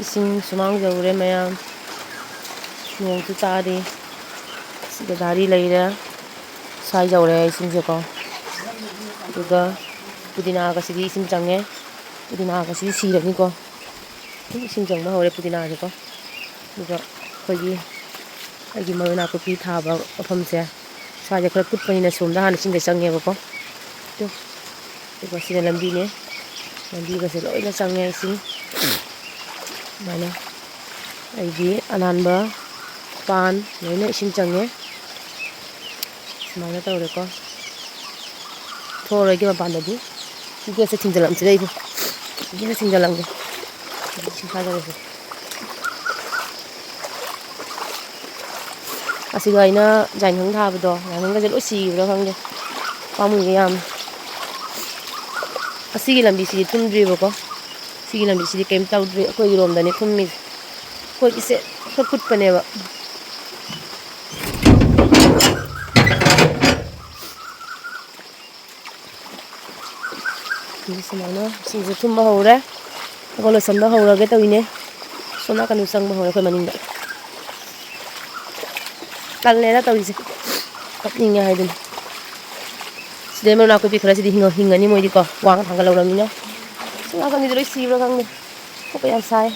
이싱 수망 저울에 마ям 농도 따리 시가 다리 레이래 사이 저울에 이싱 저거 그가 부디나가 시기 이싱 장에 부디나가 시기 시라니까 이싱 정말 오래 부디나 저거 그가 거기 여기 뭐 나코피 타봐 어펌세 사이에 그렇게 끝번이나 솜다 하는 신데 장에 보고 또 이거 시내 람비네 람비가 세 로이나 장에 이싱 mana ID ananba pan loina ising change mana tawre ko thore ki pan dadi ge se thingjalam se dai ge se thingjalam ge sikha jare se asiga ina jainhang tha ba do jainhang ga lo si bra khang de pamu ge yam asigi lambi si tumdri ba ko sigi lambi si kem tawdri ko irom dani thummi ko ise khut paneba Semana sing thum ba hore ko lo sam da hore ge tawine sona kan usang ba hore ko maning da kal le da tawise kapning ya haidin side mo na ko bi khara sidi hinga ni moi di ko wang thang ga lo ram ni na sona kan ni roi si bra kang ne ko pa yam sai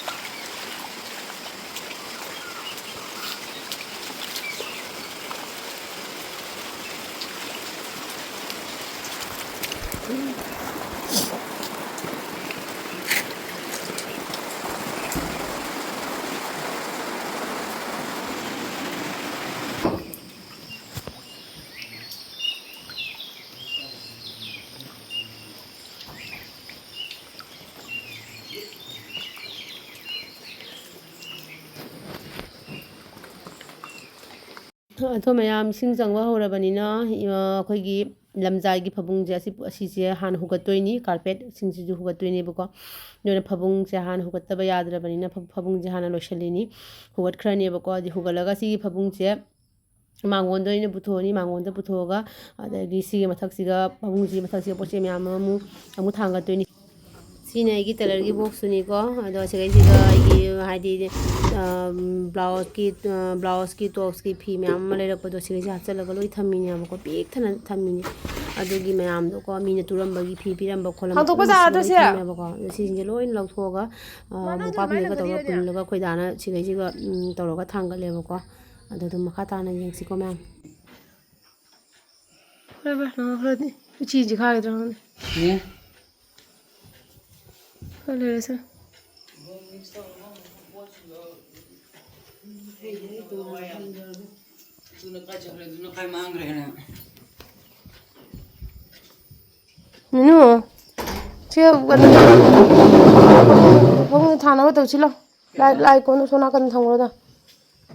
atho mayam sing jangwa horabanina khoigi lamjai gi phabung je asi je han hugattoini carpet sing ju hugattoini bako nona phabung je han hugattaba yadrabanina phabung je hana loishalini hugat khrani bako di hugalaga si phabung je mangondo ina buthoni mangonda buthoga adagi si mathak siga phabung ji mathak siga poche myam amu thangattoini sine gi tailor gi box ni ko ado sigai siga gi haidi blouse ki tops ki phi myam ma lerak pado sigai si hachalaga loi thamini am ko pik thana thamini adugi myam do ko mina turamba gi phi piramba kholam hang tok baza to se ko si je loi lauthoga pa phi ga tawa pullaga khoidana sigai siga toroga thangale ba ko ado dum makha tana yengsi ko myam ba na hradi chi ji kha ga dro ne Olha essa. Menino, tia quando vamos thana ba tawchi lo lai ko no sona kan thang ro da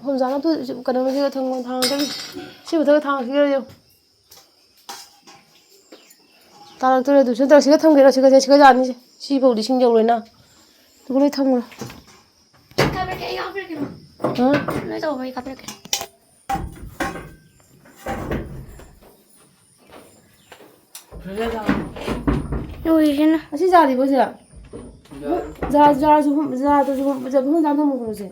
hom jana tu kan ma ji thang thang da si bu da thang ki yo ta tu du chen da si ga thang ge ra si ga jani si bo di sing jau rồi na tu ko thang ro ka ba ke ya ba ke ha lai to ba ka ba ke 여기 있나? 진짜 어디 보세요. 자 좀 자 좀 보세요.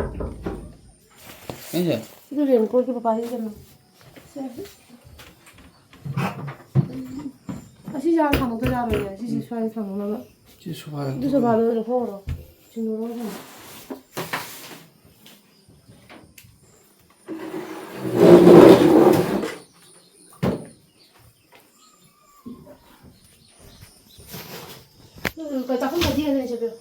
이제 이거는 거기 봐 이제는. 진짜 안 먹도 잘해요. 진짜 좋아해 상 먹나? 진짜 좋아해. 진짜 바로 걸어. 지금 걸어. cái tao không phải đi này cho được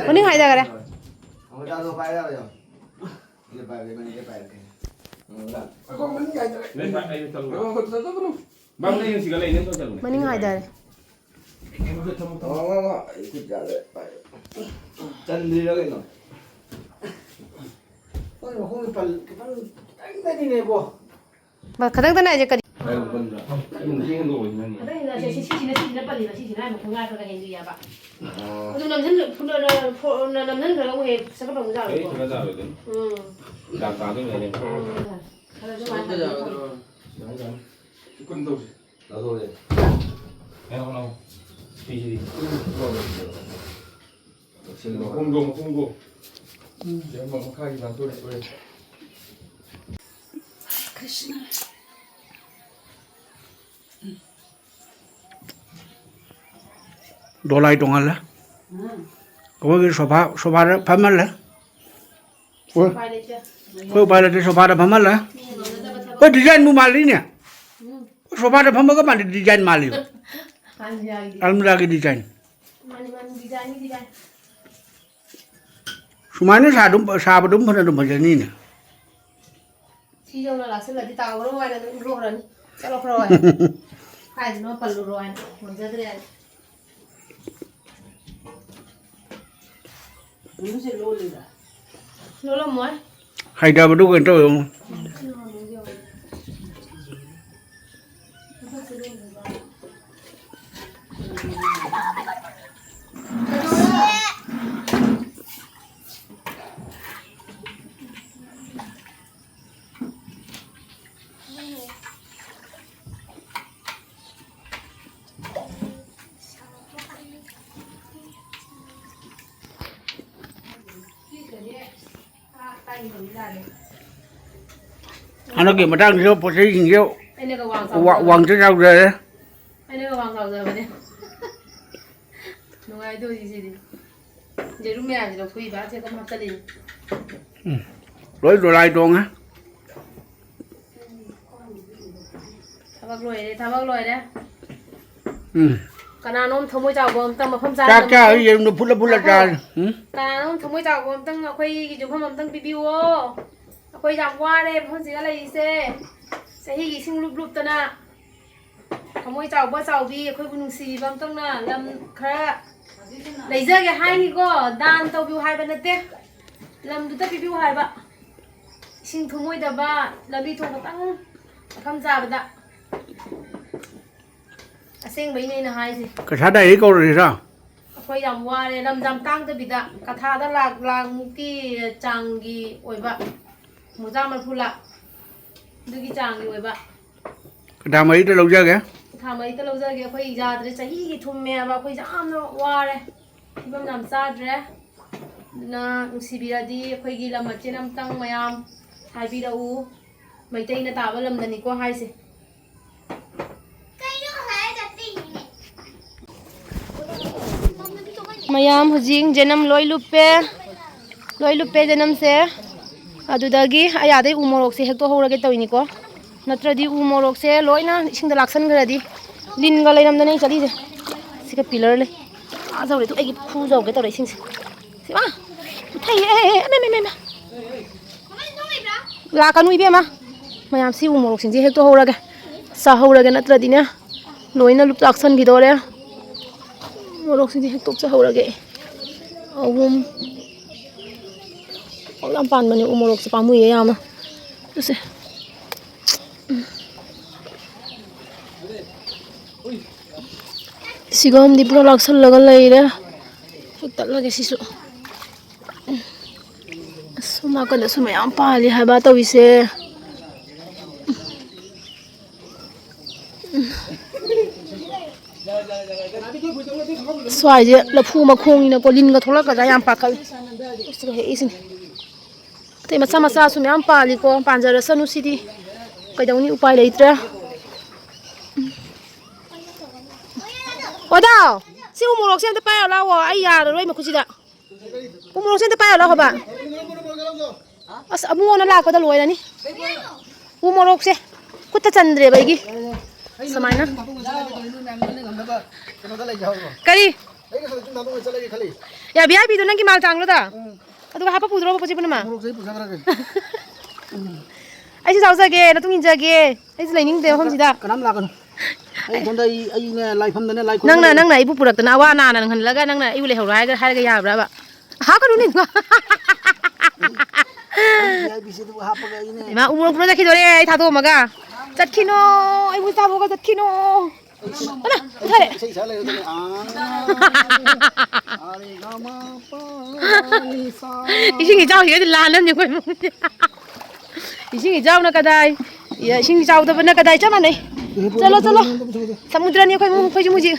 Mending hai dah kan? Mending hai dah. Mà khả năng thế này chỉ cần. đồ lại trong là có cái sofa đó phải mất là có phải là cái sofa đó phải mất là có design mua mali nè sofa đó phải mất các bạn design mali alhamdulillah cái design semuanya sahabat đúng hơn đúng hơn nè Chi dâu là sẽ là đi tàu rồi là nó rồi sẽ lọc rồi hai thì nó phần rồi mình ra thế này nó sẽ lôi lên lôi làm mấy hay đâu mà đúng gần tôi không anh kia mà đang vô bộ xây dựng vô hoàng tới đâu rồi đấy anh ấy hoàng sao rồi vậy nó ai thôi gì giờ lúc mẹ thì nó phi bá sẽ có mặt gia đình rồi lại tròn á thằng bác lôi đấy cái nào nó không mới chào gồm tăng mà không ra cha ở gì nó phun là cha cái nào nó không mới chào gồm tăng khuy cái chúng không tăng bibiu ô khuy chào qua đây không gì là gì sẽ hi cái sinh lụp tân à không mới chào bao chào vì khuy buồn xì băng tăng nè làm khá lấy ꯂꯩꯖꯒꯦ ꯍꯥꯏꯅꯤꯀꯣ ꯗꯥꯟ ꯇꯧꯕꯤꯌꯨ ꯍꯥꯏꯕ ꯅꯠꯇꯦ ꯂꯝꯗꯨꯗ ꯄꯤꯕꯤꯌꯨ ꯍꯥꯏꯕ ꯏꯁꯤꯡ ꯊꯨꯝꯃꯣꯏꯗꯕ ꯂꯝꯕꯤ ꯊꯣꯡ ꯈꯇꯪ ꯃꯐꯝ ꯆꯥꯕꯗ ꯑꯁꯦꯡꯕꯩꯅꯦ ꯑꯩꯅ ꯍꯥꯏꯁꯦ ꯀꯁꯥ ꯗꯥꯏꯔꯤ ꯀꯧꯔꯤꯔꯥ ꯑꯩꯈꯣꯏ ꯌꯥꯝ ꯋꯥꯔꯦ ꯂꯝ ꯌꯥꯝ ꯇꯥꯡꯗꯕꯤꯗ ꯀꯊꯥꯗ ꯂꯥꯛ ꯃꯨꯛꯇꯤ ꯆꯥꯡꯒꯤ ꯑꯣꯏꯕ ꯃꯣꯖꯥ ꯃꯔꯐꯨ ꯂꯥꯛ ꯑꯗꯨꯒꯤ ꯆꯥꯡꯒꯤ ꯑꯣꯏꯕ ꯀꯊꯥ ꯃꯔꯤꯗ ꯂꯧꯖꯒꯦ ꯊꯥ ꯃꯔꯤꯇ ꯂꯧꯖꯒꯦ ꯑꯩꯈꯣꯏ ꯌꯥꯗ꯭ꯔꯦ ꯆꯍꯤꯒꯤ ꯊꯨꯝꯃꯦꯕ ꯑꯩꯈꯣꯏ ꯌꯥꯝꯅ ꯋꯥꯔꯦ ꯐꯤꯕꯝ ꯌꯥꯝ ꯆꯥꯗ꯭ꯔꯦ ꯑꯗꯨꯅ ꯅꯨꯡꯁꯤꯕꯤꯔꯗꯤ ꯑꯩꯈꯣꯏꯒꯤ ꯂꯝ ꯃꯆꯦꯠ ꯑꯃꯇꯪ ꯃꯌꯥꯝ ꯍꯥꯏꯕꯤꯔꯛꯎ ꯃꯩꯇꯩꯅ ꯇꯥꯕ ꯂꯝꯗꯅꯤꯀꯣ ꯍꯥꯏꯁꯦ ꯃꯌꯥꯝ ꯍꯧꯖꯤꯛ ꯖꯅꯝ ꯂꯣꯏ ꯂꯨꯞꯄꯦ ꯖꯅꯝꯁꯦ ꯑꯗꯨꯗꯒꯤ ꯑꯌꯥꯗꯩ ꯎ ꯃꯣꯔꯣꯛꯁꯦ ꯍꯦꯛꯇꯣꯛꯍꯧꯔꯒꯦ ꯇꯧꯏꯅꯤꯀꯣ ꯅꯠꯇ꯭ꯔꯗꯤ ꯎ ꯃꯣꯔꯣꯛꯁꯦ ꯂꯣꯏꯅ ꯏꯁꯤꯡꯗ ꯂꯥꯛꯁꯟꯈ꯭ꯔꯗꯤ ꯂꯤꯟꯒ ꯂꯩꯔꯝꯗꯅ ꯑꯩ ꯆꯠꯂꯤꯁꯦ ꯁꯤꯒ ꯄꯤꯂꯔ ꯂꯩ ꯖꯧꯔꯦ ꯇꯨ ꯑꯩꯒꯤ ꯐꯨꯖꯧꯒꯦ ꯇꯧꯔꯦ ꯏꯁꯤꯡꯁꯦ ꯁꯤꯃ ꯊꯩꯌꯦ ꯂꯥꯛꯀꯅꯨ ꯏꯕꯦꯝꯃ ꯃꯌꯥꯝ ꯁꯤ ꯎ ꯃꯣꯔꯣꯛꯁꯤꯡꯁꯦ ꯍꯦꯛꯇꯣꯛꯍꯧꯔꯒꯦ ꯆꯥꯍꯧꯔꯒꯦ ꯅꯠꯇ꯭ꯔꯗꯤꯅꯦ ꯂꯣꯏꯅ ꯂꯥꯛꯁꯟꯈꯤꯗꯣꯔꯦ ꯃꯣꯔꯣꯛꯁꯤꯡꯁꯦ ꯍꯦꯛꯇꯣꯛꯆꯍꯧꯔꯒꯦ ꯑꯍꯨꯝ ꯌꯥꯝ ꯄꯥꯟꯕꯅꯦ ꯎ ꯃꯣꯔꯣꯛꯁꯦ ꯄꯥꯝꯃꯨꯏꯌꯦ ꯌꯥꯝꯅ ꯁꯦ ꯁꯤꯒꯝꯗꯤ ꯄꯨꯔꯥ ꯂꯥꯛꯁꯜꯂꯒ ꯂꯩꯔꯦ ꯍꯦꯛꯇꯠꯂꯒꯦ ꯁꯤꯁꯨ ꯑꯁꯣꯝ ꯅꯥꯀꯟꯗꯁꯨ ꯃꯌꯥꯝ ꯄꯥꯜꯂꯤ ꯍꯥꯏꯕ ꯇꯧꯔꯤꯁꯦ ꯁ꯭ꯋꯥꯏꯁꯦ ꯂꯐꯨ ꯃꯈꯣꯡꯅꯤꯅꯀꯣ ꯂꯤꯟꯒ ꯊꯣꯛꯂꯛꯀꯗ꯭ꯔꯥ ꯌꯥꯝ ꯄꯥꯈꯠꯂꯤ ꯁꯤꯒ ꯍꯦꯛꯏꯁꯤꯅꯤ ꯑꯇꯩ ꯃꯆꯥ ꯃꯆꯥꯁꯨ ꯃꯌꯥꯝ ꯄꯥꯜꯂꯤꯀꯣ ꯄꯥꯟꯖꯔꯁꯅꯨ ꯁꯤꯗꯤ ꯀꯩꯗꯧꯅꯤ ꯎꯄꯥꯏ ꯂꯩꯇ꯭ꯔꯦ ꯑꯣꯗꯥꯎ ꯁꯤ ꯎ ꯃꯣꯔꯣꯛꯁꯦ ꯑꯝꯇ ꯄꯥꯏꯔ ꯂꯥꯛꯑꯣ ꯑꯩ ꯌꯥꯔꯔꯣꯏ ꯃꯈꯨꯠꯁꯤꯗ ꯎ ꯃꯣꯔꯣꯛꯁꯦ ꯑꯝꯇ ꯄꯥꯏꯔ ꯂꯥꯛꯑꯣ ꯍꯥꯏꯕ ꯑꯁ ꯑꯕꯨꯡꯉꯣꯅ ꯂꯥꯛꯄꯗ ꯂꯣꯏꯔꯅꯤ ꯎ ꯃꯣꯔꯣꯛꯁꯦ ꯈꯨꯠꯇ ꯆꯟꯗ꯭ꯔꯦꯕ ꯑꯩꯒꯤ ꯁꯨꯃꯥꯏꯅ ꯀꯔꯤ ꯌꯥ ꯚꯤ ꯑꯥꯏ ꯄꯤꯗꯣ ꯅꯪꯒꯤ ꯃꯥꯜ ꯆꯥꯡꯂꯣꯗ ꯑꯗꯨꯒ ꯍꯥꯞꯄ ꯄꯨꯗ꯭ꯔꯣꯕ ꯄꯣꯠ ꯆꯩ ꯄꯨꯝꯅꯃꯛ ꯑꯩꯁꯨ ꯆꯥꯎꯖꯒꯦ ꯃꯇꯨꯡ ꯏꯟꯖꯒꯦ ꯑꯩꯁꯨ ꯂꯩꯅꯤꯡꯗꯦ ꯃꯐꯝꯁꯤꯗ ꯀꯅꯥꯝ ꯂꯥꯛꯀꯅꯨ ꯑꯩꯅꯦ ꯂꯥꯏꯐꯝꯗꯅꯦ ꯂꯥꯏ ꯅꯪꯅ ꯑꯩꯕꯨ ꯄꯨꯔꯛꯇꯅ ꯑꯋꯥ ꯑꯅꯥ ꯅꯪꯍꯜꯂꯒ ꯅꯪꯅ ꯑꯩꯕꯨ ꯂꯩꯍꯧꯔꯣ ꯍꯥꯏꯔꯒ ꯌꯥꯕ꯭ꯔꯕ ꯍꯥꯞꯀꯅꯨꯅꯦ ꯏꯃꯥ ꯎ ꯃꯣꯔꯣꯛ ꯄꯨꯔ ꯆꯠꯈꯤꯗꯣꯔꯦ ꯑꯩ ꯊꯥꯗꯣꯛꯑꯝꯃꯒ ꯆꯠꯈꯤꯅꯣ ꯑꯩꯕꯨ ꯆꯥꯊꯣꯛꯑꯒ ꯆꯠꯈꯤꯅꯣ ꯏꯁꯤꯡ ꯏꯆꯥꯎꯁꯤꯒꯗꯤ ꯂꯥꯟꯅꯕꯅꯤ ꯑꯩꯈꯣꯏ ꯏꯃꯨꯡꯁꯦ ꯏꯁꯤꯡ ꯏꯆꯥꯎꯅ ꯀꯗꯥꯏ ꯏꯁꯤꯡ ꯏꯆꯥꯎꯗꯕꯅ ꯀꯗꯥꯏ ꯆꯞ ꯃꯥꯟꯅꯩ ꯆꯠꯂꯣ ꯁꯃꯨꯗ꯭ꯔꯅꯤ ꯑꯩꯈꯣꯏ ꯏꯃꯨꯡ ꯑꯩꯈꯣꯏꯁꯨ ꯍꯧꯖꯤꯛ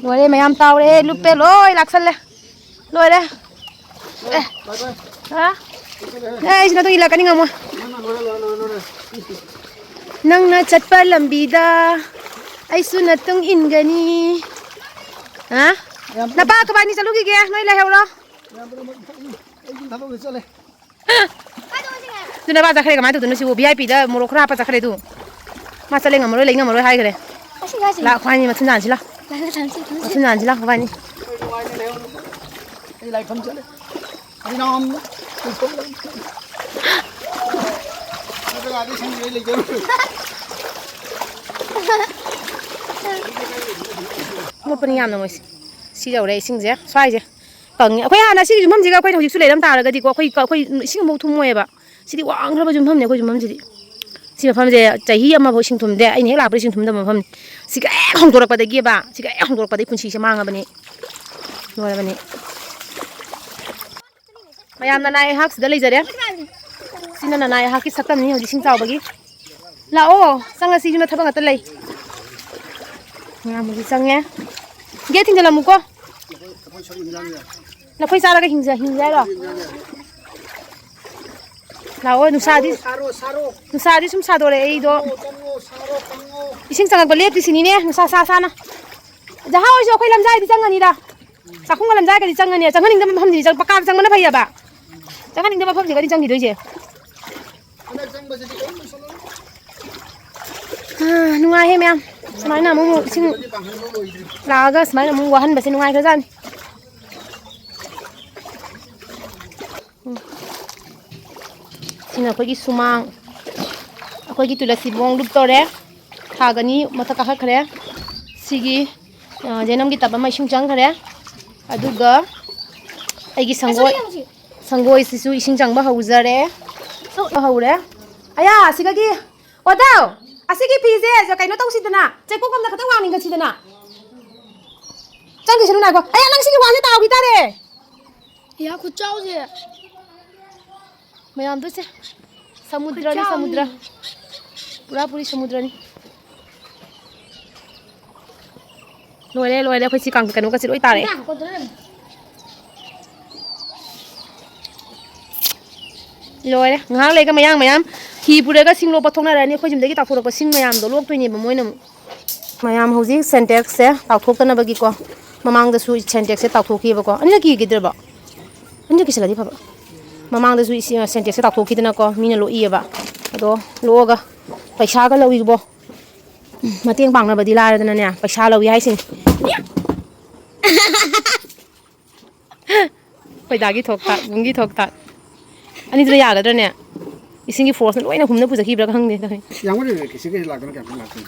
ꯂꯣꯏꯔꯦ ꯃꯌꯥꯝ ꯇꯥꯎꯔꯦ ꯂꯨꯞꯄꯦ ꯂꯣꯏ ꯂꯥꯛꯁꯜꯂꯦ ꯂꯣꯏꯔꯦ ꯑꯩꯁꯤ ꯃꯇꯨꯡ ꯏꯜꯂꯛꯀꯅꯤ ꯉꯝꯃꯣꯏ ꯅꯪꯅ ꯆꯠꯄ ꯂꯝꯕꯤꯗ ꯑꯩꯁꯨ ꯃꯇꯨꯡ ꯏꯟꯒꯅꯤ ꯅꯄꯥ ꯀꯕꯥꯏꯅꯤ ꯆꯠꯂꯨꯈꯤꯒꯦ ꯅꯣꯏ ꯂꯩꯍꯧꯔꯣ ꯑꯗꯨ ꯅꯄꯥ ꯆꯠꯈ꯭ꯔꯦ ꯀꯃꯥꯏꯅ ꯇꯧꯗꯣꯏꯅꯣ ꯁꯤꯕꯨ ꯚꯤ ꯑꯥꯏ ꯄꯤꯗ ꯃꯣꯔꯣꯛ ꯈꯔ ꯍꯥꯞꯄ ꯆꯠꯈ꯭ꯔꯦ ꯑꯗꯨ ꯃꯥ ꯆꯠꯂꯦ ꯉꯝꯃꯔꯣꯏ ꯂꯩ ꯉꯝꯃꯔꯣꯏ ꯍꯥꯏꯈ꯭ꯔꯦ ꯂꯥꯛ ꯈ꯭ꯋꯥꯏꯅꯤ ꯃꯊꯨꯟ ꯌꯥꯟꯁꯤ ꯂꯥꯛ ꯃꯊꯨꯟ ꯌꯥꯟꯁꯤ ꯂꯥꯛ ꯈ꯭ꯋꯥꯏꯅꯤ ꯃꯣꯠꯄꯅꯤ ꯌꯥꯝꯅ ꯃꯣꯏꯁꯦ ꯁꯤ ꯌꯧꯔꯦ ꯏꯁꯤꯡꯁꯦ ꯁ꯭ꯋꯥꯏꯁꯦ ꯀꯪꯉꯦ ꯑꯩꯈꯣꯏ ꯍꯥꯟꯅ ꯁꯤꯒꯤ ꯌꯨꯝꯐꯝꯁꯤꯒ ꯑꯩꯈꯣꯏꯅ ꯍꯧꯖꯤꯛꯁꯨ ꯂꯩꯔꯝ ꯇꯥꯔꯒꯗꯤꯀꯣ ꯑꯩꯈꯣꯏ ꯏꯁꯤꯡ ꯑꯃꯐꯥꯎ ꯊꯨꯝꯃꯣꯏꯑꯕ ꯁꯤꯗꯤ ꯋꯥꯡꯈ꯭ꯔꯕ ꯌꯨꯝꯐꯝꯅꯦ ꯑꯩꯈꯣꯏ ꯌꯨꯝꯐꯝꯁꯤꯗꯤ ꯁꯤ ꯃꯐꯝꯁꯦ ꯆꯍꯤ ꯑꯃꯐꯥꯎ ꯏꯁꯤꯡ ꯊꯨꯝꯗꯦ ꯑꯩꯅ ꯍꯦꯛ ꯂꯥꯛꯄꯗ ꯏꯁꯤꯡ ꯊꯨꯝꯗꯕ ꯃꯐꯝꯅꯤ ꯁꯤꯒ ꯍꯦꯛ ꯍꯣꯡꯗꯣꯔꯛꯄꯗꯒꯤꯕ ꯁꯤꯒ ꯍꯦꯛ ꯍꯣꯡꯗꯣꯔꯛꯄꯗꯒꯤ ꯄꯨꯟꯁꯤꯁꯦ ꯃꯥꯡꯉꯕꯅꯤ ꯂꯣꯏꯔꯕꯅꯤ ꯃꯌꯥꯝ ꯅꯅꯥꯏ ꯑꯩꯍꯥꯛꯁꯤꯗ ꯂꯩꯖꯔꯦ ꯁꯤꯅ ꯅꯅꯥꯏ ꯑꯩꯍꯥꯛꯀꯤ ꯁꯛꯇꯝꯅꯤ ꯍꯧꯖꯤꯛ ꯏꯁꯤꯡ ꯆꯥꯎꯕꯒꯤ ꯂꯥꯛꯑꯣ ꯆꯪꯉꯁꯤ ꯌꯨꯝꯗ ꯊꯕꯛ ꯉꯥꯛꯇ ꯂꯩ ꯃꯌꯥꯝ ꯍꯧꯖꯤꯛ ꯆꯪꯉꯦ ꯒꯦꯠ ꯊꯤꯡꯖꯤꯜꯂꯝꯃꯨꯀꯣ ꯂꯐꯣꯏ ꯆꯥꯔꯒ ꯍꯤꯡꯖ ꯍꯥꯏꯔꯣ ꯂꯥꯛꯑꯣ ꯅꯨꯡꯁꯥꯗꯤ ꯁꯨꯝ ꯁꯥꯗꯣꯔꯛꯑꯦ ꯑꯩꯗꯣ ꯏꯁꯤꯡ ꯆꯪꯉꯛꯄ ꯂꯦꯞꯇ꯭ꯔꯤꯁꯤꯅꯤꯅꯦ ꯅꯨꯡꯁꯥ ꯁꯥꯅ ꯖꯍꯥ ꯍꯣꯏꯁꯨ ꯑꯩꯈꯣꯏ ꯂꯝꯖꯥꯏꯗꯤ ꯆꯪꯉꯅꯤꯗ ꯆꯥꯛꯈꯨꯝꯒ ꯂꯝꯖꯥꯏꯒꯗꯤ ꯆꯪꯉꯅꯤ ꯆꯪꯍꯟꯅꯤꯡꯗꯕ ꯃꯐꯝꯗꯤ ꯄꯀꯥꯗ ꯆꯪꯕꯅ ꯐꯩꯌꯦꯕ ꯆꯪꯍꯟꯅꯤꯡꯗꯕ ꯃꯐꯝꯁꯤꯒꯗꯤ ꯆꯪꯈꯤꯗꯣꯏꯁꯦ ꯅꯨꯡꯉꯥꯏꯍꯦ ꯃꯌꯥꯝ ꯁꯨꯃꯥꯏꯅ ꯑꯃꯨꯛ ꯏꯁꯤꯡ ꯂꯥꯛꯑꯒ ꯁꯨꯃꯥꯏꯅ ꯑꯃꯨꯛ ꯋꯥꯍꯟꯕꯁꯦ ꯅꯨꯡꯉꯥꯏꯈ꯭ꯔꯖꯥꯠꯅꯤ ꯁꯤꯅ ꯑꯩꯈꯣꯏꯒꯤ ꯁꯨꯃꯥꯡ ꯑꯩꯈꯣꯏꯒꯤ ꯇꯨꯂꯁꯤꯕꯣꯡ ꯂꯨꯞꯇꯧꯔꯦ ꯊꯥꯒꯅꯤ ꯃꯊꯛ ꯀꯥꯈꯠꯈ꯭ꯔꯦ Sigi Jenam kita apa ising changkhre aduga aigi sangoi sisu ising changba hauzare haure aya sidagi odao asigi pije jo kaino tausidana cheko komda khata wangning gasidana changgi sunu na go aya nang sigi wangse taw gitare ya khu chawje mayam to se samudra ni samudra pura puri samudra ni loire loire khoi si kang kanu ka si loi tare loire ngang le ka mayam hi pure ka singlo pathongna rani khoi jimdagi takhoro ko sing mayam do lok toini ba moina mayam hoji syntax se takhokna bagi ko mamang da su syntax se takhokhi ba ko ani ki gidra ba ani ki saladi phaba mamang da su syntax se takhokhi dana ko mina lo i ba ado loga paisa ga lawi bo mateng pangna badi la dana ne paisa lawi hai sin paidagi thokta bungi thokta ani dra ya ga ne isingi force loina humna puja ki bra khang ne da Yang mana kisi kisi lakukan kan lakukan.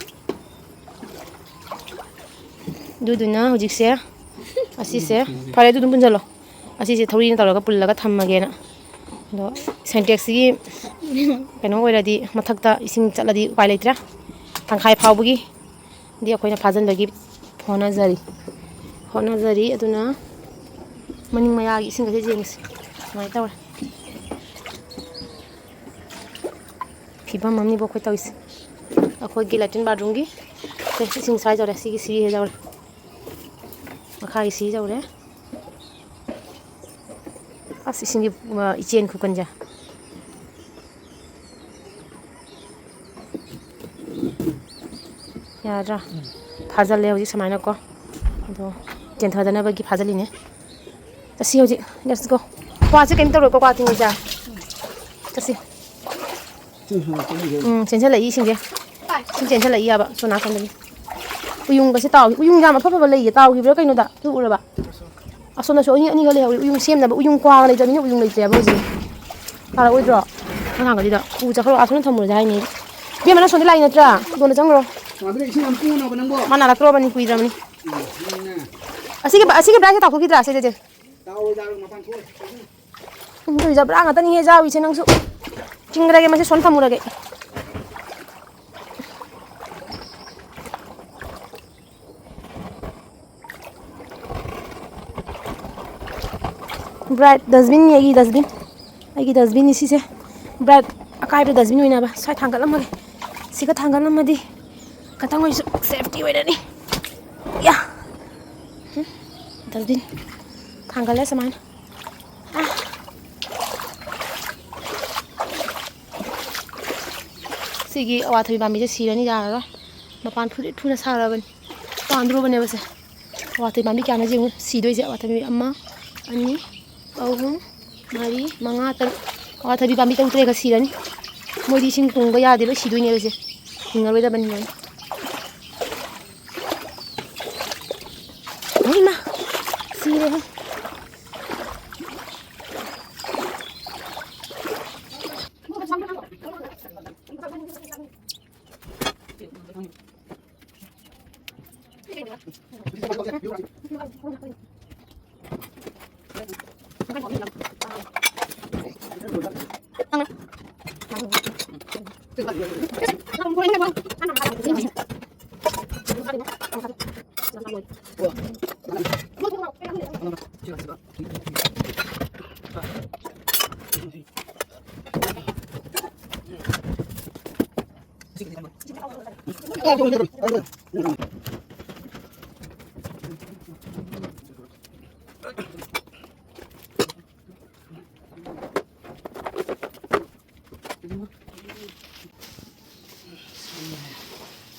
Duduna hojik se asi se phare dudun punjalo asi se thori na taraga pullaga thammage na do syntax gi keno oiradi mathakta ising chaladi pai leitra tangkhai phawbugi di akoina phajan bagi phona jari aduna maning maya gi ising ga jengis mai tawra Kibam mamni bokoi tawis akhoi gi latin bathroom gi sing sai jore si he jore makha si jore asi singi ichen khu kanja ya ra phajal le hoji samaina ko do jenthadana bagi phajali ne tasi hoji let's go kwa se kem taro ko kwa tingi ja tasi chen lai sing je sing chen lai ya ba so na kan ni uyung ga se taw uyung ja ma pha pha lai taw gi bra kaino da tu ura ba asona so ani ga le uyung sem na ba uyung kwa lai ja ni uyung lai je ba ji ala oi dro na ga di da u ja khro asona thamur ja ni bi mana so ni lai na tra do na jangro mana la tro ba ni kui dra mani asige bra se taw ki dra se je taw ja ma pan thoi du ja bra nga ta ni he ja wi che nang su Chingrage masih son thamurage bright dustbin agi dustbin isi se bright akai be dustbin oina ba sai thangalam mage siga thangalam madi katang oi safety oina ni ya dustbin thangale saman Sigi awathabi bambi je sirani jara mapan phuri thuna sarabani pandro bane base awathabi bambi kyana je sidoi je awathabi amma ani ahum mari manga tar awathabi bambi tang tre ga sirani modi sing tunga yade lo sidoi ne base hingar weda bani ne ma sire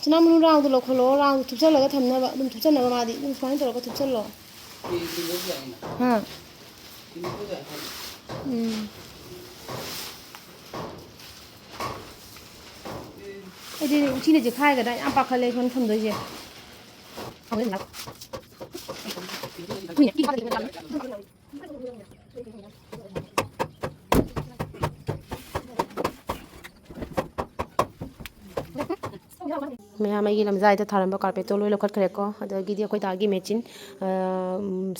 Chana munu round lo kholo round thupcha laga thamna ba dum thupcha na ba madi dum fine to ko thupcha lo ha edi uchine je khai ga da am pa khale khon thum do je awai na ꯃꯌꯥꯝ ꯑꯩꯒꯤ ꯂꯝꯖꯥꯏꯗ ꯊꯥꯔꯝꯕ ꯀꯥꯔꯄꯦꯠꯇꯣ ꯂꯣꯏ ꯂꯧꯈꯠꯈ꯭ꯔꯦꯀꯣ ꯑꯗꯒꯤꯗꯤ ꯑꯩꯈꯣꯏ ꯗꯥꯒꯤ machine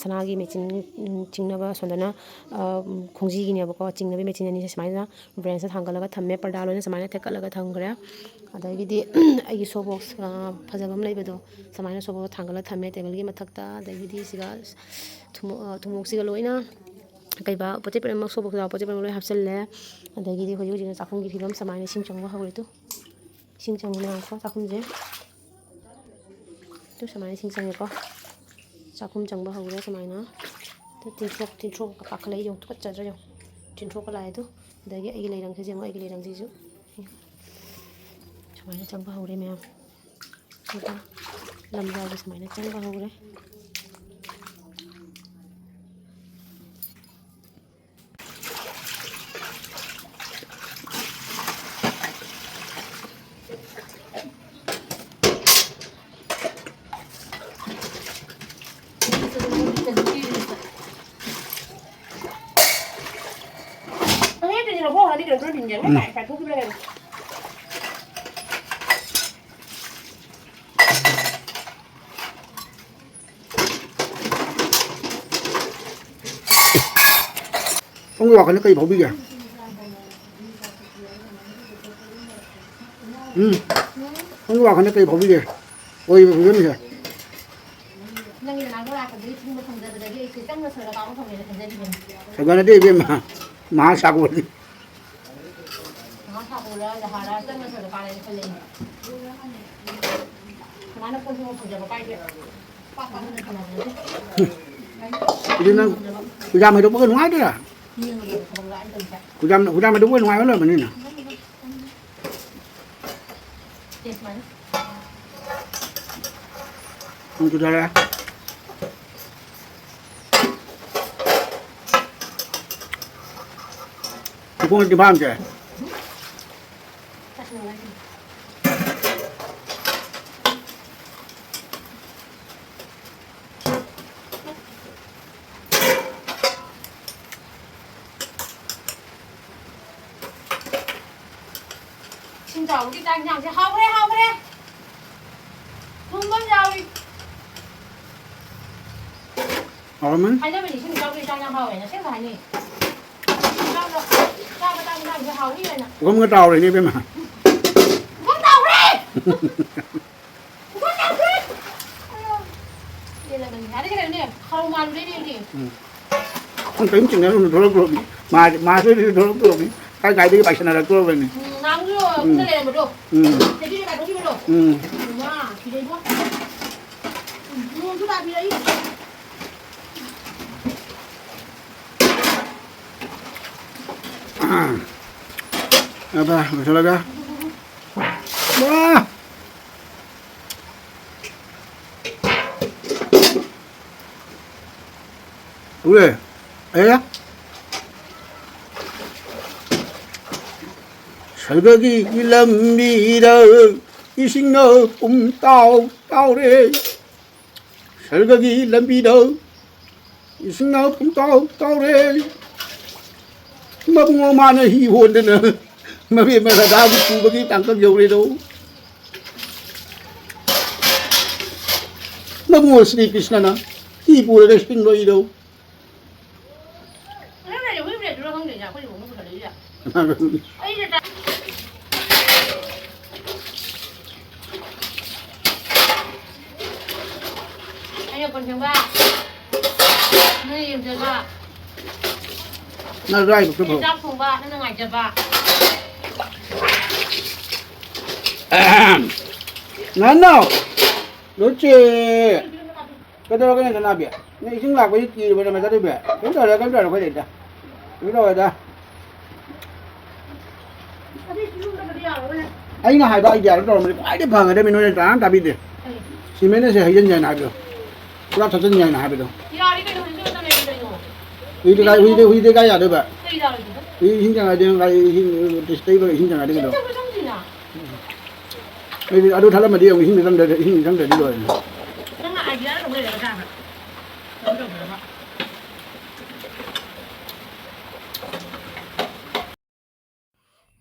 ꯁꯅꯥꯒꯤ machine ꯆꯤꯡꯅꯕ ꯑꯁꯣꯝꯗꯅ ꯈꯣꯡꯖꯤꯒꯤꯅꯦꯕꯀꯣ ꯆꯤꯡꯅꯕ machine ꯑꯅꯤꯁꯦ ꯁꯨꯃꯥꯏꯅ ꯕ꯭ꯔꯦꯟꯁꯇ ꯊꯥꯡꯒꯠꯂꯒ ꯊꯝꯃꯦ ꯄꯔꯗꯥ ꯂꯣꯏꯅ ꯁꯨꯃꯥꯏꯅ ꯊꯦꯛꯀꯠꯂꯒ ꯊꯝꯈ꯭ꯔꯦ ꯑꯗꯒꯤꯗꯤ ꯑꯩꯒꯤ ꯁꯣꯕꯣꯛꯁ ꯐꯖꯕ ꯑꯃ ꯂꯩꯕꯗꯣ ꯁꯨꯃꯥꯏꯅ ꯁꯣꯕꯣꯛ ꯊꯥꯡꯒꯠꯂꯒ ꯊꯝꯃꯦ ꯇꯦꯕꯜꯒꯤ ꯃꯊꯛꯇ ꯑꯗꯒꯤꯗꯤ ꯁꯤꯒ ꯊꯨꯃꯣꯛꯁꯤꯒ ꯂꯣꯏꯅ ꯀꯩꯕ ꯄꯣꯠ ꯆꯩ ꯄꯨꯝꯅꯃꯛ ꯁꯣꯕꯣꯛꯁ ꯌꯥꯎꯕ ꯄꯣꯠ ꯆꯩ ꯄꯨꯝꯅꯃꯛ ꯂꯣꯏ ꯍꯥꯞꯆꯤꯜꯂꯦ ꯑꯗꯒꯤꯗꯤ ꯍꯧꯖꯤꯛ ꯍꯧꯖꯤꯛꯅ ꯆꯥꯛꯈꯨꯝꯒꯤ ꯐꯤꯕꯝ ꯁꯨꯃꯥꯏꯅ ꯏꯁꯤꯡ ꯆꯪꯕ ꯍꯧꯔꯦ ꯏꯁꯤꯡ ꯆꯪꯉꯤꯅꯀꯣ ꯆꯥꯛꯈꯨꯝꯁꯦ ꯁꯨꯃꯥꯏꯅ ꯏꯁꯤꯡ ꯆꯪꯉꯦꯀꯣ ꯆꯥꯛꯈꯨꯝ ꯆꯪꯕ ꯍꯧꯔꯦ ꯁꯨꯃꯥꯏꯅ ꯇꯤꯟꯊ꯭ꯔꯣꯛ ꯀꯥꯈꯠꯂꯛꯏ ꯌꯦꯡꯉꯨ ꯇꯨꯀꯠꯆꯗ꯭ꯔꯥ ꯌꯦꯡꯉꯨ ꯇꯤꯟꯊ꯭ꯔꯣꯛꯀ ꯂꯥꯛꯑꯦ ꯑꯗꯒꯤ ꯑꯩꯒꯤ ꯂꯩꯔꯪꯁꯤꯁꯨ ꯌꯦꯡꯉꯨ ꯑꯩꯒꯤ ꯂꯩꯔꯪꯁꯤꯁꯨ ꯁꯨꯃꯥꯏꯅ ꯆꯪꯕ ꯍꯧꯔꯦ ꯃꯌꯥꯝ ꯑꯗꯨꯒ ꯂꯝꯖꯥꯎꯗ ꯁꯨꯃꯥꯏꯅ ꯆꯪꯕ ꯍꯧꯔꯦ Ông lọc nó cây bảo bây giờ. Ông lọc nó cây bảo bây giờ. Ôi bây giờ này. Sao nó đi bên mà sao quên đi. Cái nó ra mày đâu có ngoài đấy à? Ra mày đúng bên ngoài đó mà nên nè. Không cho ra. Cũng đi bán chứ. Xin chào cái trang nhàng chứ học đấy không có giàu đi Mình hay là mình xin chào cái trang nhàng học này nó sẽ phải nhỉ sao cái trang nhàng chứ học đi này nè không có tàu này đi bên mà không tàu đi không tàu đi đây là mình hái cái này không mà đi đi không tính chừng nào nó rồi mà thôi đi rồi cái đi bạch này là cơ về này nắng rồi cái này là một đồ thế đi bài đi một đồ wow thì đây quá luôn chúng ta đi đấy apa masalah dah wah 왜 애야 설거기 일람미라 이식너 뿜따오따오래 설거기 일람미라 이식너 뿜따오따오래 mà mà nó hi hồn đấy nữa mà vì mà là đau bị cái tăng cấp dầu này đâu mà mua Sri Krishna nó hi bùa cái sinh rồi đâu cái này là quý vị rồi không để nhà có gì cũng phải lấy à anh là con khangba nó im chưa ba nó rai một cái bộ rau khangba nó ngày chưa ba nó nào đối chơi cái đó cái này là nào vậy này chính là cái gì mà ta đi vậy cái đó là phải để ra cái đó là ra anh nó hai ba giờ rồi mình phải đi phẳng ở đây mình nói là ta biết đi thì mấy nó sẽ hay dân nhà nào được nó thật dân nhà nào được vì cái cái gì được vậy vì hình dạng này thì cái hình stay với hình dạng này được đâu vì ở đâu thay mà đi ông hình dạng này đi rồi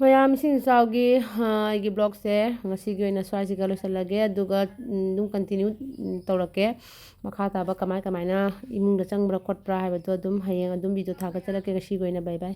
ꯃꯌꯥꯝ ꯏꯁꯤꯡ ꯏꯆꯥꯎꯒꯤ ꯑꯩꯒꯤ ꯕ꯭ꯂꯣꯛꯁꯦ ꯉꯁꯤꯒꯤ ꯑꯣꯏꯅ ꯁ꯭ꯋꯥꯏꯁꯤꯒ ꯂꯣꯏꯁꯤꯜꯂꯒꯦ ꯑꯗꯨꯒ ꯑꯗꯨꯝ continue ꯇꯧꯔꯛꯀꯦ ꯃꯈꯥ ꯇꯥꯕ ꯀꯃꯥꯏꯅ ꯏꯃꯨꯡꯗ ꯆꯪꯕ꯭ꯔꯥ ꯈꯣꯠꯄ꯭ꯔꯥ ꯍꯥꯏꯕꯗꯣ ꯑꯗꯨꯝ ꯍꯌꯦꯡ ꯑꯗꯨꯝ ꯚꯤꯗꯤꯑꯣ ꯊꯥꯒꯠꯆꯔꯛꯀꯦ ꯉꯁꯤꯒꯤ ꯑꯣꯏꯅ ꯕꯥꯏ ꯕꯥꯏ